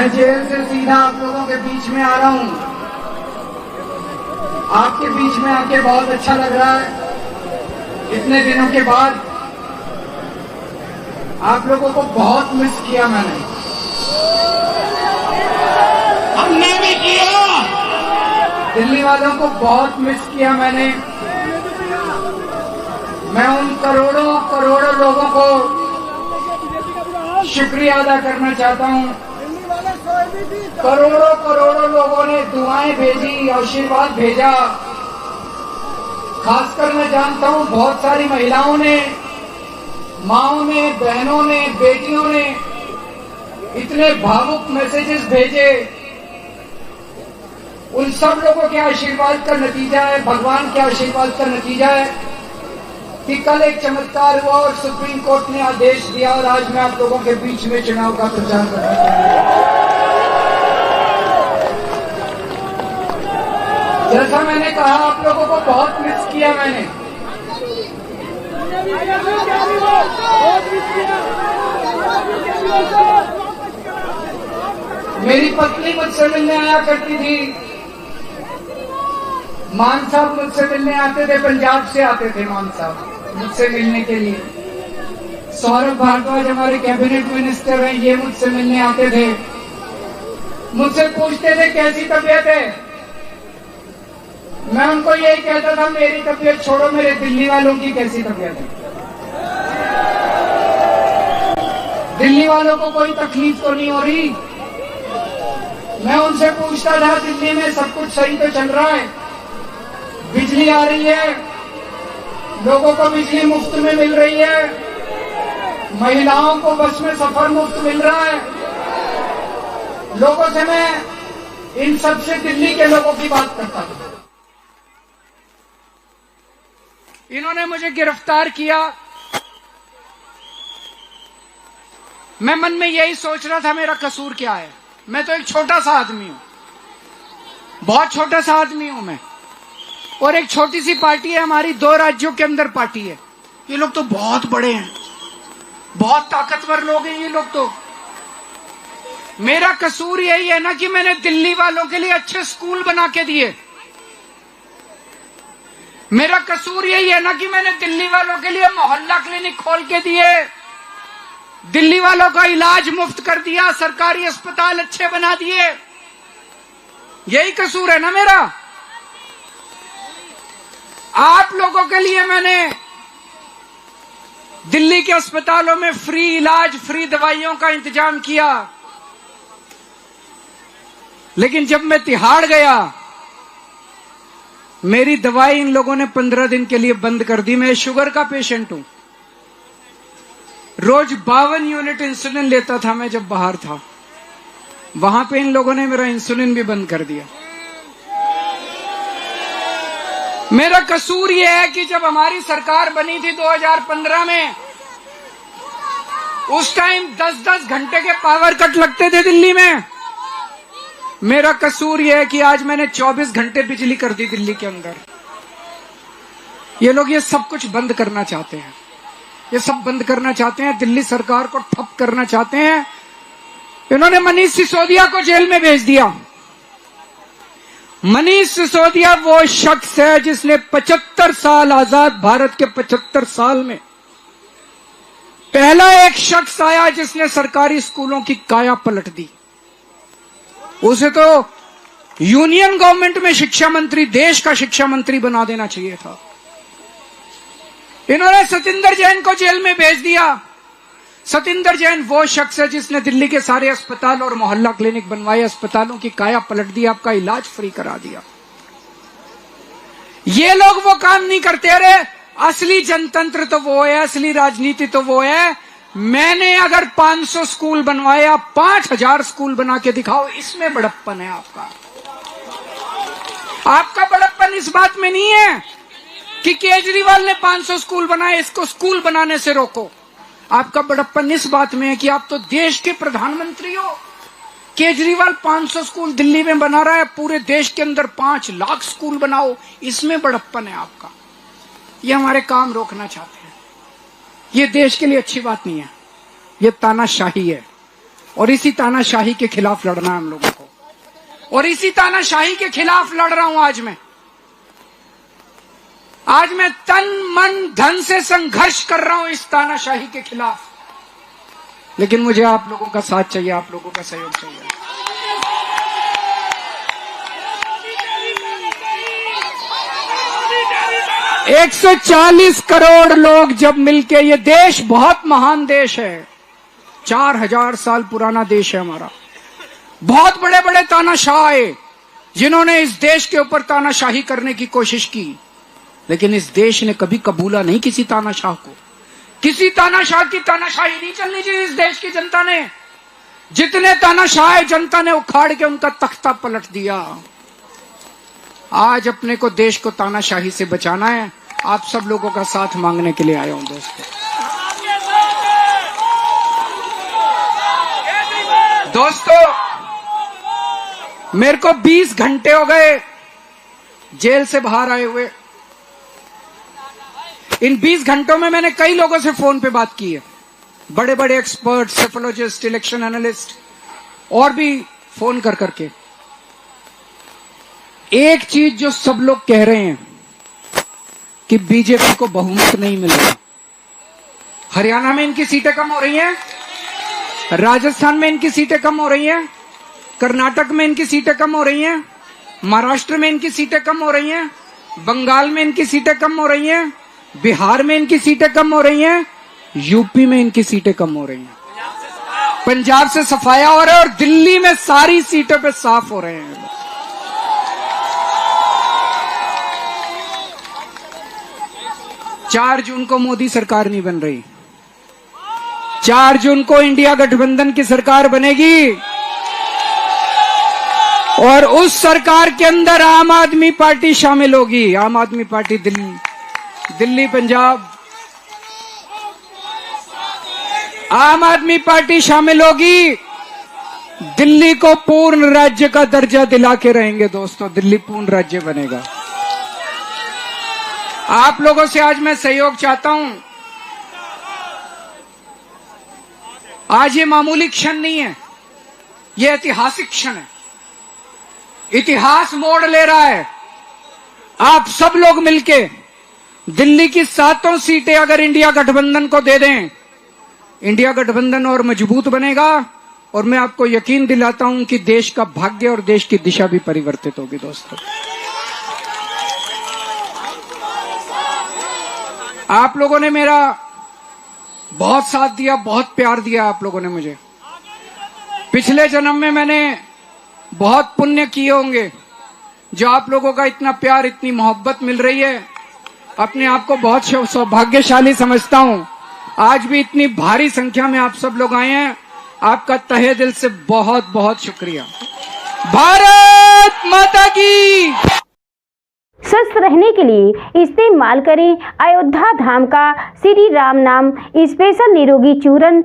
मैं जेल से सीधा आप लोगों के बीच में आ रहा हूं। आपके बीच में आके बहुत अच्छा लग रहा है। इतने दिनों के बाद आप लोगों को बहुत मिस किया मैंने। हमने भी किया। दिल्ली वालों को बहुत मिस किया मैंने। मैं उन करोड़ों करोड़ों लोगों को शुक्रिया अदा करना चाहता हूं। करोड़ों करोड़ों लोगों ने दुआएं भेजी, आशीर्वाद भेजा। खासकर मैं जानता हूं बहुत सारी महिलाओं ने, माओं ने, बहनों ने, बेटियों ने इतने भावुक मैसेजेस भेजे। उन सब लोगों के आशीर्वाद का नतीजा है, भगवान के आशीर्वाद का नतीजा है कि कल एक चमत्कार हुआ और सुप्रीम कोर्ट ने आदेश दिया और आज मैं आप लोगों के बीच में चुनाव का प्रचार कर रहा हूं। जैसा मैंने कहा, आप लोगों को बहुत मिस किया मैंने। मेरी पत्नी मुझसे मिलने आया करती थी। मान साहब मुझसे मिलने आते थे, पंजाब से आते थे मान साहब मुझसे मिलने के लिए। सौरभ भारद्वाज हमारे कैबिनेट मिनिस्टर हैं, ये मुझसे मिलने आते थे। मुझसे पूछते थे कैसी तबीयत है। मैं उनको यही कहता था मेरी तबीयत छोड़ो, मेरे दिल्ली वालों की कैसी तबीयत है। दिल्ली वालों को कोई तकलीफ तो नहीं हो रही। मैं उनसे पूछता था दिल्ली में सब कुछ सही तो चल रहा है, बिजली आ रही है, लोगों को बिजली मुफ्त में मिल रही है, महिलाओं को बस में सफर मुफ्त मिल रहा है। लोगों से मैं इन सबसे दिल्ली के लोगों की बात करता था। इन्होंने मुझे गिरफ्तार किया। मैं मन में यही सोच रहा था मेरा कसूर क्या है। मैं तो एक छोटा सा आदमी हूं, बहुत छोटा सा आदमी हूं मैं, और एक छोटी सी पार्टी है हमारी, 2 राज्यों के अंदर पार्टी है। ये लोग तो बहुत बड़े हैं, बहुत ताकतवर लोग हैं ये लोग तो। मेरा कसूर यही है ना कि मैंने दिल्ली वालों के लिए अच्छे स्कूल बना के दिए। मेरा कसूर यही है ना कि मैंने दिल्ली वालों के लिए मोहल्ला क्लिनिक खोल के दिए, दिल्ली वालों का इलाज मुफ्त कर दिया, सरकारी अस्पताल अच्छे बना दिए। यही कसूर है ना मेरा। आप लोगों के लिए मैंने दिल्ली के अस्पतालों में फ्री इलाज, फ्री दवाइयों का इंतजाम किया। लेकिन जब मैं तिहाड़ गया, मेरी दवाई इन लोगों ने 15 दिन के लिए बंद कर दी। मैं शुगर का पेशेंट हूं, रोज 52 यूनिट इंसुलिन लेता था मैं जब बाहर था। वहां पे इन लोगों ने मेरा इंसुलिन भी बंद कर दिया। मेरा कसूर यह है कि जब हमारी सरकार बनी थी 2015 में, उस टाइम 10-10 घंटे के पावर कट लगते थे दिल्ली में। मेरा कसूर यह है कि आज मैंने 24 घंटे बिजली कर दी दिल्ली के अंदर। ये लोग ये सब कुछ बंद करना चाहते हैं, ये सब बंद करना चाहते हैं, दिल्ली सरकार को ठप करना चाहते हैं। इन्होंने मनीष सिसोदिया को जेल में भेज दिया। मनीष सिसोदिया वो शख्स है जिसने 75 साल, आजाद भारत के 75 साल में पहला एक शख्स आया जिसने सरकारी स्कूलों की काया पलट दी। उसे तो यूनियन गवर्नमेंट में शिक्षा मंत्री, देश का शिक्षा मंत्री बना देना चाहिए था। इन्होंने सतिंदर जैन को जेल में भेज दिया। सतिंदर जैन वो शख्स है जिसने दिल्ली के सारे अस्पताल और मोहल्ला क्लिनिक बनवाए, अस्पतालों की काया पलट दी, आपका इलाज फ्री करा दिया। ये लोग वो काम नहीं करते। रे असली जनतंत्र तो वो है, असली राजनीति तो वो है। मैंने अगर 500 स्कूल बनवाया, 5000 स्कूल बना के दिखाओ, इसमें बड़प्पन है आपका। आपका बड़प्पन इस बात में नहीं है कि केजरीवाल ने 500 स्कूल बनाए, इसको स्कूल बनाने से रोको। आपका बड़प्पन इस बात में है कि आप तो देश के प्रधानमंत्री हो। केजरीवाल 500 स्कूल दिल्ली में बना रहा है, पूरे देश के अंदर 5 लाख स्कूल बनाओ, इसमें बड़प्पन है आपका। ये हमारे काम रोकना चाहते हैं। ये देश के लिए अच्छी बात नहीं है, ये तानाशाही है। और इसी तानाशाही के खिलाफ लड़ना है हम लोगों को, और इसी तानाशाही के खिलाफ लड़ रहा हूं आज मैं तन मन धन से संघर्ष कर रहा हूं इस तानाशाही के खिलाफ। लेकिन मुझे आप लोगों का साथ चाहिए, आप लोगों का सहयोग चाहिए। है 140 करोड़ लोग जब मिलके, ये देश बहुत महान देश है, 4000 साल पुराना देश है हमारा। बहुत बड़े बड़े तानाशाह आए जिन्होंने इस देश के ऊपर तानाशाही करने की कोशिश की, लेकिन इस देश ने कभी कबूला नहीं किसी तानाशाह को। किसी तानाशाह की तानाशाही नहीं चलनी चाहिए इस देश की जनता ने। जितने तानाशाह जनता ने उखाड़ के उनका तख्ता पलट दिया। आज अपने को, देश को तानाशाही से बचाना है। आप सब लोगों का साथ मांगने के लिए आया हूं दोस्तों, मेरे को 20 घंटे हो गए जेल से बाहर आए हुए। इन 20 घंटों में मैंने कई लोगों से फोन पे बात की है, बड़े बड़े एक्सपर्ट, सेफोलॉजिस्ट, इलेक्शन एनालिस्ट, और भी फोन कर करके। एक चीज जो सब लोग कह रहे हैं कि बीजेपी को बहुमत नहीं मिल रहा। हरियाणा में इनकी सीटें कम हो रही हैं, राजस्थान में इनकी सीटें कम हो रही हैं, कर्नाटक में इनकी सीटें कम हो रही हैं, महाराष्ट्र में इनकी सीटें कम हो रही हैं, बंगाल में इनकी सीटें कम हो रही हैं, बिहार में इनकी सीटें कम हो रही हैं, यूपी में इनकी सीटें कम हो रही हैं, पंजाब से सफाया हो रहा है, और दिल्ली में सारी सीटों पे साफ हो रहे हैं। 4 जून को मोदी सरकार नहीं बन रही, 4 जून को इंडिया गठबंधन की सरकार बनेगी, और उस सरकार के अंदर आम आदमी पार्टी शामिल होगी। आम आदमी पार्टी दिल्ली पंजाब, आम आदमी पार्टी शामिल होगी। दिल्ली को पूर्ण राज्य का दर्जा दिला के रहेंगे दोस्तों, दिल्ली पूर्ण राज्य बनेगा। आप लोगों से आज मैं सहयोग चाहता हूं। आज ये मामूली क्षण नहीं है, ये ऐतिहासिक क्षण है। इतिहास मोड़ ले रहा है। आप सब लोग मिलके दिल्ली की 7 सीटें अगर इंडिया गठबंधन को दे दें, इंडिया गठबंधन और मजबूत बनेगा, और मैं आपको यकीन दिलाता हूं कि देश का भाग्य और देश की दिशा भी परिवर्तित होगी दोस्तों। आप लोगों ने मेरा बहुत साथ दिया, बहुत प्यार दिया आप लोगों ने मुझे। पिछले जन्म में मैंने बहुत पुण्य किए होंगे, जो आप लोगों का इतना प्यार, इतनी मोहब्बत मिल रही है। अपने आप को बहुत सौभाग्यशाली समझता हूं। आज भी इतनी भारी संख्या में आप सब लोग आए हैं, आपका तहे दिल से बहुत बहुत शुक्रिया। भारत माता की। स्वस्थ रहने के लिए इस्तेमाल करें अयोध्या धाम का श्री राम नाम स्पेशल निरोगी चूर्ण।